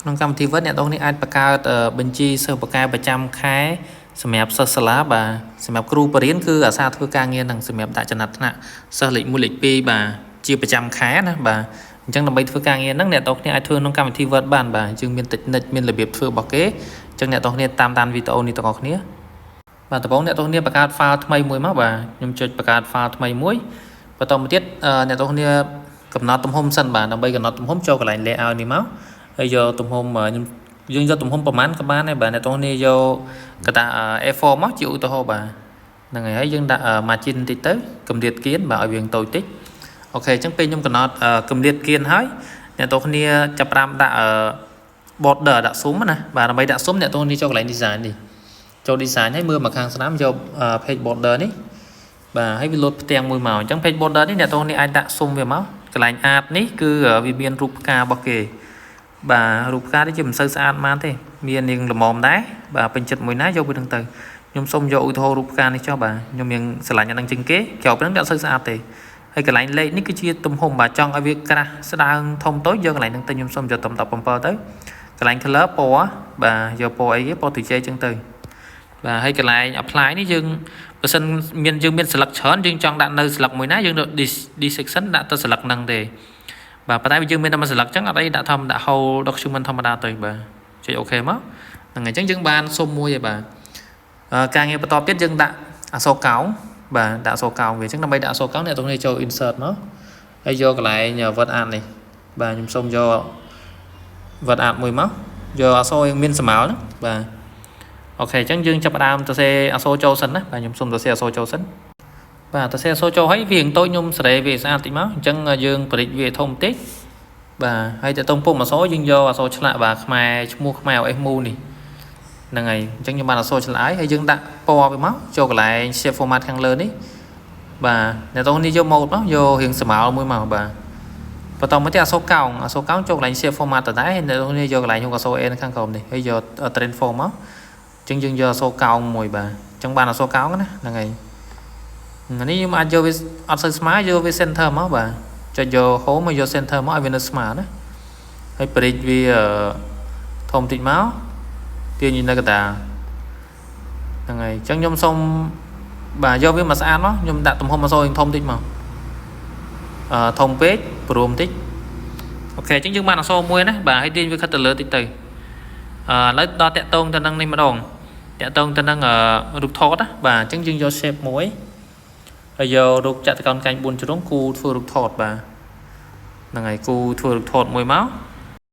ក្នុងកម្មវិធីវត្តអ្នកទាំងនេះអាចបង្កើតបញ្ជីសិស្សបកកែប្រចាំខែសម្រាប់សិស្សសាលាបាទសម្រាប់គ្រូបរិញ្ញាគឺអាសាធ្វើការងារនឹងសម្រាប់ដាក់ចំណាត់ថ្នាក់សិស្សលេខ1លេខ2បាទជាប្រចាំខែណាបាទអញ្ចឹងដើម្បីធ្វើការងារហ្នឹងអ្នកទាំងនេះអាចធ្វើក្នុងកម្មវិធីវត្តបានបាទយើងមានតិចនិចមានរបៀបធ្វើរបស់គេអញ្ចឹងអ្នកទាំងនេះតាមដានវីដេអូនេះទាំងអស់គ្នាបាទដំបូងអ្នកទាំងនេះបង្កើត file ថ្មីមួយមកបាទខ្ញុំចុចបង្កើត file ថ្មីមួយបន្តមកទៀតអ្នកទាំងនេះកំណត់ទំហំសិនបាទដើម្បីកំណត់ទំហំចូលកន្លែង layout នេះមកហើយយកទំហំខ្ញុំយើងយកទំហំប្រមាណក៏បានដែរបាទអ្នកទាំងនេះយកកតា A4 មកជាឧទាហរណ៍បាទហ្នឹងហើយយើងដាក់ margin បន្តិចទៅកម្រិតគៀនបាទឲ្យវាតូចតិចអូខេអញ្ចឹងពេលខ្ញុំកំណត់កម្រិតគៀនហើយអ្នកទាំងគ្នាចាប់ផ្ដើមដាក់ border ដាក់ស៊ុំណាបាទដើម្បីដាក់ស៊ុំអ្នកទាំងនេះចូលកន្លែង design នេះចូល design ហើយមើលមកខាងស្ដាំយក page border នេះបាទហើយវាលោតផ្ទាំងមួយមកអញ្ចឹង page border នេះអ្នកទាំងនេះអាចដាក់ស៊ុំវាមកកន្លែង art នេះគឺវាមានរូបផ្ការបស់គេបាទរូបផ្កានេះជាមិនសូវស្អាតប៉ុន្មានទេមាននាងល្មមដែរបាទពេញចិត្តមួយណាយកវានឹងទៅខ្ញុំសុំយកឧទាហរណ៍រូបផ្កានេះចុះបាទខ្ញុំមានស្រឡាញ់អានឹងជាងគេក្រោបហ្នឹងវាអត់សូវស្អាតទេហើយកន្លែងលេខនេះគឺជាទំហំបាទចង់ឲ្យវាក្រាស់ស្ដើងធំតូចយកកន្លែងហ្នឹងទៅខ្ញុំសុំយក17ទៅកន្លែង color ពណ៌បាទយកពណ៌អីគេពណ៌ទុយជ័យចឹងទៅបាទហើយកន្លែង apply នេះយើងបើសិនយើងមានស្លឹកច្រើនយើងចង់ដាក់នៅស្លឹកមួយណាយើង section ដាក់ទៅស្លឹកហ្នឹងទេបាទប៉ុន្តែយើងមានតែមួយស្លឹកចឹងអត់អីដាក់ដាក់ whole document ធម្មតាទៅបាទចុចអូខេមកហ្នឹងហើយអញ្ចឹងយើងបានសុំមួយហើយបាទការងារបន្តទៀតយើងដាក់អក្សរកោងបាទដាក់អក្សរកោងវាអញ្ចឹងដើម្បីដាក់អក្សរកោងអ្នកទាំងនេះចូល insert មកហើយយកកន្លែង word art នេះបាទខ្ញុំសុំយក word art មួយមកយកអក្សរមានស្មើហ្នឹងបាទអូខេអញ្ចឹងយើងចាប់ផ្ដើមទៅសេអក្សរចូលសិនណាបាទខ្ញុំសុំទៅសេអក្សរចូលសិនបាទទៅសេអក្សរចូលហើយវាតូចខ្ញុំសេរីវាស្អាតតិចមកអញ្ចឹងយើងប្រិចវាធំតិចបាទហើយទៅតុងពុំអក្សរយើងយកអក្សរឆ្លាក់បាទខ្មែរឈ្មោះខ្មែរ SMU នេះហ្នឹងហើយអញ្ចឹងខ្ញុំបានអក្សរឆ្លាក់ហើយយើងដាក់ពណ៌វាមកចូលកន្លែង shape format ខាងលើនេះបាទអ្នកទាំងនេះយក mode មកយករៀងស្មើមួយមកបាទបន្តមកទៀតអក្សរកោងចូលកន្លែង shape format ដដែលអ្នកទាំងនេះយកកន្លែងយកអក្សរ A នៅខាងក្រោមនេះហើយយក transform មកអញ្ចឹងយើងយកអក្សរកោងមួយបាទអញ្ចឹងបានអក្សរកោងណាហ្នឹងហើយនេះខ្ញុំអាចយកវាអត់សូវស្មើយកវា center មកបាទចុចយក home មកយក center មកឲ្យវានៅស្មើណាហើយប្រិចវាធំតិចមកទាញនៅកតាហ្នឹងហើយអញ្ចឹងខ្ញុំសុំបាទយកវាមកស្អាតមកខ្ញុំដាក់ទំហំអក្សរធំតិចមកធំពេកព្រមតិចអូខេអញ្ចឹងយើងបានអក្សរមួយណាបាទហើយទាញវាខិតទៅលើតិចទៅឥឡូវដល់តាក់តងទៅនឹងនេះម្ដងតាក់តងទៅនឹងរូបថតណាបាទអញ្ចឹងយើងយក shape មួយហើយយករូបចតុកោណកែង4ជ្រុងគូធ្វើរូបថតបាទហ្នឹងហើយគូធ្វើរូបថតមួយមក